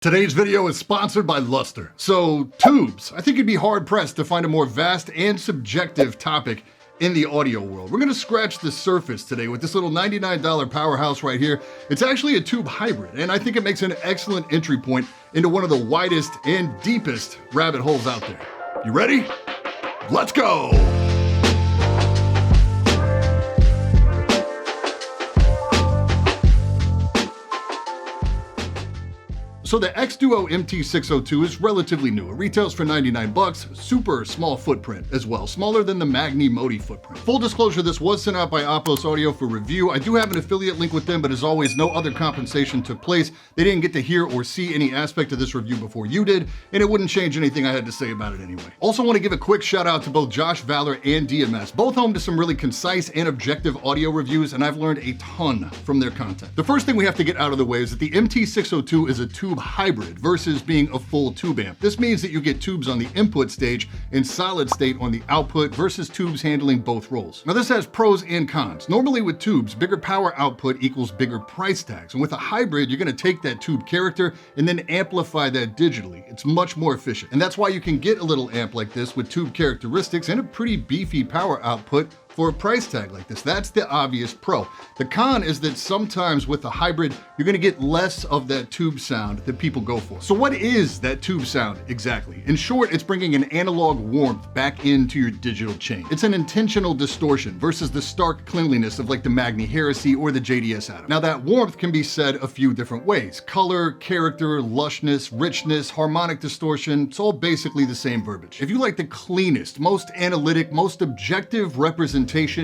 Today's video is sponsored by Lustre. So, tubes. I think you'd be hard-pressed to find a more vast and subjective topic in the audio world. We're gonna scratch the surface today with this little $99 powerhouse right here. It's actually a tube hybrid, and I think it makes an excellent entry point into one of the widest and deepest rabbit holes out there. You ready? Let's go! So the xDuoo MT-602 is relatively new. It retails for 99 bucks, super small footprint as well, smaller than the Magni Modi footprint. Full disclosure, this was sent out by Opos Audio for review. I do have an affiliate link with them, but as always, no other compensation took place. They didn't get to hear or see any aspect of this review before you did, and it wouldn't change anything I had to say about it anyway. Also want to give a quick shout out to both Josh Valor and DMS, both home to some really concise and objective audio reviews, and I've learned a ton from their content. The first thing we have to get out of the way is that the MT-602 is a tube hybrid versus being a full tube amp. This means that you get tubes on the input stage and solid state on the output versus tubes handling both roles. Now this has pros and cons. Normally with tubes, bigger power output equals bigger price tags. And with a hybrid, you're gonna take that tube character and then amplify that digitally. It's much more efficient. And that's why you can get a little amp like this with tube characteristics and a pretty beefy power output for a price tag like this. That's the obvious pro. The con is that sometimes with a hybrid, you're gonna get less of that tube sound that people go for. So what is that tube sound exactly? In short, it's bringing an analog warmth back into your digital chain. It's an intentional distortion versus the stark cleanliness of like the Magni Heresy or the JDS Atom. Now that warmth can be said a few different ways. Color, character, lushness, richness, harmonic distortion, it's all basically the same verbiage. If you like the cleanest, most analytic, most objective representation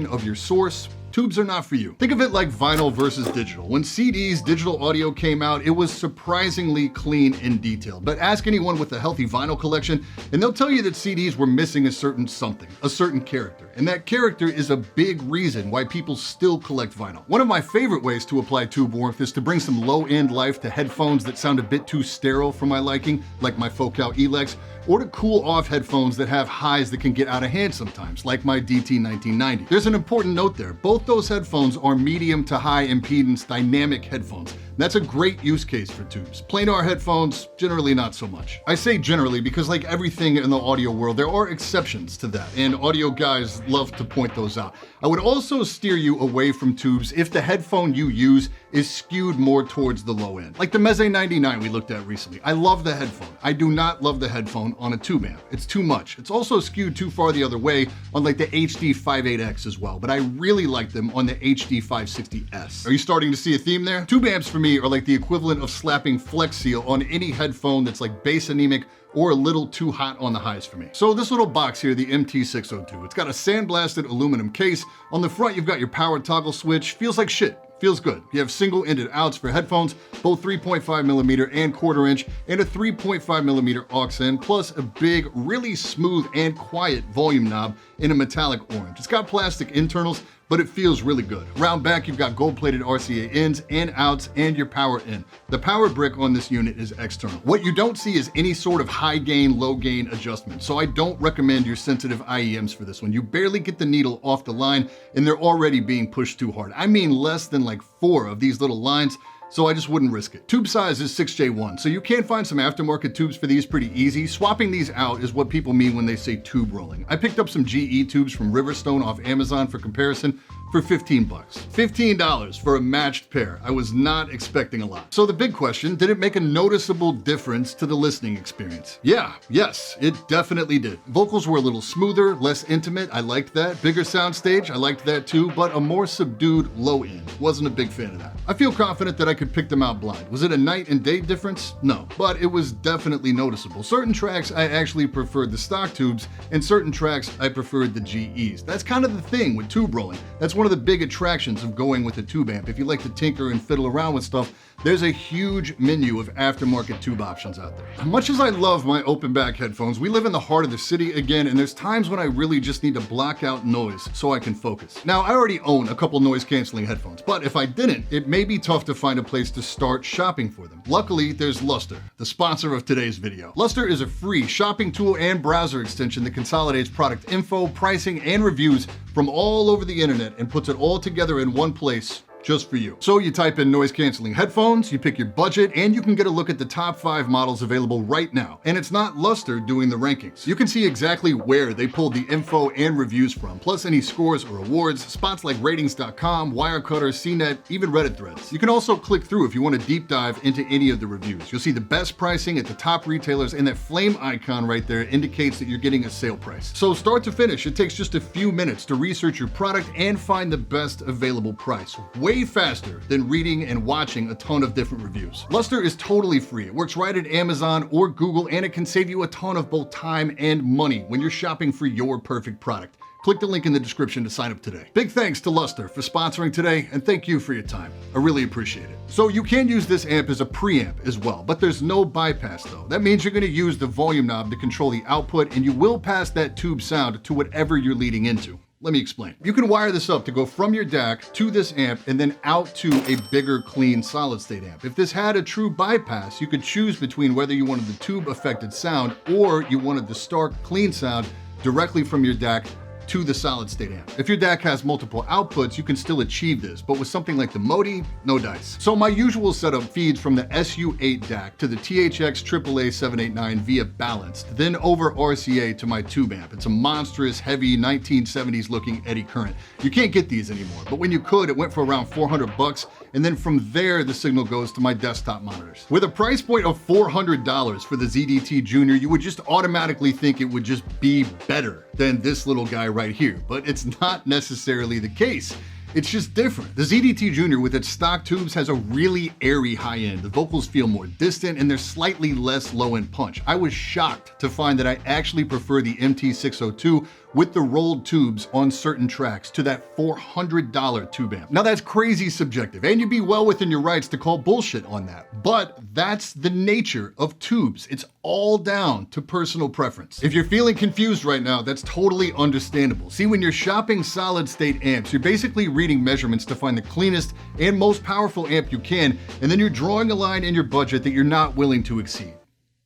of your source, tubes are not for you. Think of it like vinyl versus digital. When CDs, digital audio came out, it was surprisingly clean and detailed. But ask anyone with a healthy vinyl collection, and they'll tell you that CDs were missing a certain something, a certain character. And that character is a big reason why people still collect vinyl. One of my favorite ways to apply tube warmth is to bring some low-end life to headphones that sound a bit too sterile for my liking, like my Focal Elex, or to cool off headphones that have highs that can get out of hand sometimes, like my DT1990. There's an important note there. Both those headphones are medium to high impedance dynamic headphones. That's a great use case for tubes. Planar headphones, generally not so much. I say generally because like everything in the audio world, there are exceptions to that, and audio guys love to point those out. I would also steer you away from tubes if the headphone you use is skewed more towards the low end. Like the Meze 99 we looked at recently. I love the headphone. I do not love the headphone on a tube amp. It's too much. It's also skewed too far the other way on like the HD58X as well, but I really like them on the HD560S. Are you starting to see a theme there? Tube amps for me are like the equivalent of slapping Flex Seal on any headphone that's like bass anemic or a little too hot on the highs for me. So this little box here, the MT-602, it's got a sandblasted aluminum case. On the front, you've got your power toggle switch. Feels like shit. Feels good. You have single-ended outs for headphones, both 3.5mm and quarter-inch, and a 3.5mm aux in, plus a big, really smooth and quiet volume knob in a metallic orange. It's got plastic internals, but it feels really good. Around back, you've got gold-plated RCA ins and outs and your power in. The power brick on this unit is external. What you don't see is any sort of high gain, low gain adjustment, so I don't recommend your sensitive IEMs for this one. You barely get the needle off the line, and they're already being pushed too hard. I mean less than like 4 of these little lines, so I just wouldn't risk it. Tube size is 6J1, so you can find some aftermarket tubes for these pretty easy. Swapping these out is what people mean when they say tube rolling. I picked up some GE tubes from Riverstone off Amazon for comparison for 15 bucks. $15 for a matched pair. I was not expecting a lot. So the big question, did it make a noticeable difference to the listening experience? Yes, it definitely did. Vocals were a little smoother, less intimate. I liked that. Bigger soundstage, I liked that too, but a more subdued low end. Wasn't a big fan of that. I feel confident that I could pick them out blind. Was it a night and day difference? No, but it was definitely noticeable. Certain tracks I actually preferred the stock tubes, and certain tracks I preferred the GEs. That's kind of the thing with tube rolling. That's one of the big attractions of going with a tube amp. If you like to tinker and fiddle around with stuff, there's a huge menu of aftermarket tube options out there. As much as I love my open back headphones, we live in the heart of the city again, and there's times when I really just need to block out noise so I can focus. Now, I already own a couple noise canceling headphones, but if I didn't, it may be tough to find a place to start shopping for them. Luckily, there's Lustre, the sponsor of today's video. Lustre is a free shopping tool and browser extension that consolidates product info, pricing, and reviews from all over the internet and puts it all together in one place just for you. So you type in noise canceling headphones, you pick your budget, and you can get a look at the top 5 models available right now. And it's not Lustre doing the rankings. You can see exactly where they pulled the info and reviews from, plus any scores or awards, spots like ratings.com, Wirecutter, CNET, even Reddit threads. You can also click through if you want to deep dive into any of the reviews. You'll see the best pricing at the top retailers, and that flame icon right there indicates that you're getting a sale price. So start to finish, it takes just a few minutes to research your product and find the best available price. Way faster than reading and watching a ton of different reviews. Lustre is totally free. It works right at Amazon or Google, and it can save you a ton of both time and money when you're shopping for your perfect product. Click the link in the description to sign up today. Big thanks to Lustre for sponsoring today, and thank you for your time. I really appreciate it. So you can use this amp as a preamp as well, but there's no bypass though. That means you're going to use the volume knob to control the output, and you will pass that tube sound to whatever you're leading into. Let me explain. You can wire this up to go from your DAC to this amp and then out to a bigger, clean solid state amp. If this had a true bypass, you could choose between whether you wanted the tube affected sound or you wanted the stark, clean sound directly from your DAC to the solid state amp. If your DAC has multiple outputs, you can still achieve this, but with something like the Modi, no dice. So my usual setup feeds from the SU8 DAC to the THX AAA 789 via balanced, then over RCA to my tube amp. It's a monstrous, heavy 1970s looking eddy current. You can't get these anymore, but when you could, it went for around 400 bucks, and then from there, the signal goes to my desktop monitors. With a price point of $400 for the ZDT Junior, you would just automatically think it would just be better than this little guy right here, but it's not necessarily the case. It's just different. The ZDT Junior with its stock tubes has a really airy high end. The vocals feel more distant and there's slightly less low end punch. I was shocked to find that I actually prefer the MT-602 with the rolled tubes on certain tracks to that $400 tube amp. Now that's crazy subjective, and you'd be well within your rights to call bullshit on that, but that's the nature of tubes. It's all down to personal preference. If you're feeling confused right now, that's totally understandable. See, when you're shopping solid state amps, you're basically reading measurements to find the cleanest and most powerful amp you can, and then you're drawing a line in your budget that you're not willing to exceed.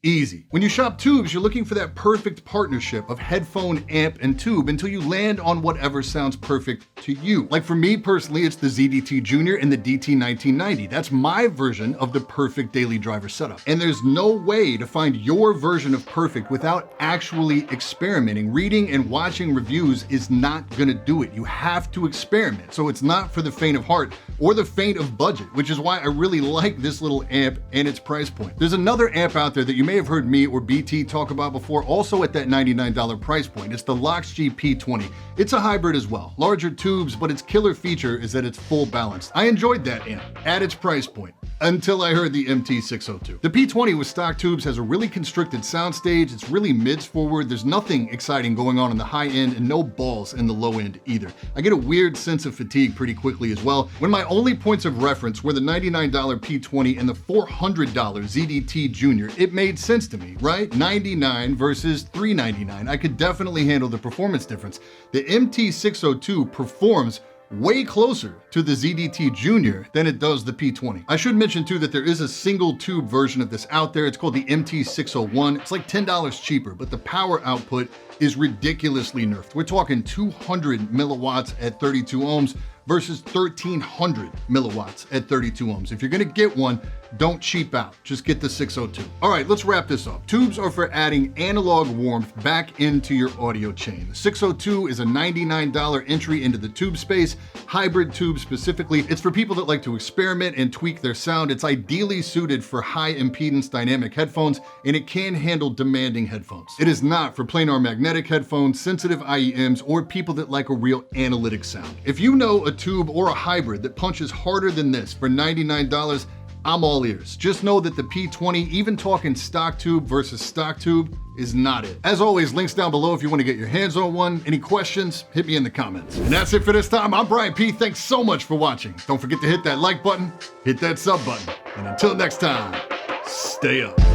Easy. When you shop tubes, you're looking for that perfect partnership of headphone, amp, and tube until you land on whatever sounds perfect to you. Like for me personally, it's the ZDT Junior and the DT1990. That's my version of the perfect daily driver setup. And there's no way to find your version of perfect without actually experimenting. Reading and watching reviews is not gonna do it. You have to experiment. So it's not for the faint of heart or the faint of budget, which is why I really like this little amp and its price point. There's another amp out there that you may have heard me or BT talk about before, also at that $99 price point. It's the Lustre P20. It's a hybrid as well, larger tubes, but its killer feature is that it's full balanced. I enjoyed that amp at its price point until I heard the MT-602. The P20 with stock tubes has a really constricted soundstage. It's really mids forward. There's nothing exciting going on in the high end and no balls in the low end either. I get a weird sense of fatigue pretty quickly as well. When my only points of reference were the $99 P20 and the $400 ZDT Junior, it made sense to me, right? $99 versus $399. I could definitely handle the performance difference. The MT-602 performs way closer to the ZDT Junior than it does the P20. I should mention too that there is a single tube version of this out there. It's called the MT-601. It's like $10 cheaper, but the power output is ridiculously nerfed. We're talking 200 milliwatts at 32 ohms versus 1300 milliwatts at 32 ohms. If you're gonna get one, don't cheap out, just get the 602. All right, let's wrap this up. Tubes are for adding analog warmth back into your audio chain. The 602 is a $99 entry into the tube space, hybrid tube specifically. It's for people that like to experiment and tweak their sound. It's ideally suited for high impedance dynamic headphones, and it can handle demanding headphones. It is not for planar magnetic headphones, sensitive IEMs, or people that like a real analytic sound. If you know a tube or a hybrid that punches harder than this for $99, I'm all ears. Just know that the P20, even talking stock tube versus stock tube, is not it. As always, links down below if you want to get your hands on one. Any questions, hit me in the comments. And that's it for this time. I'm Brian P. Thanks so much for watching. Don't forget to hit that like button, hit that sub button, and until next time, stay up.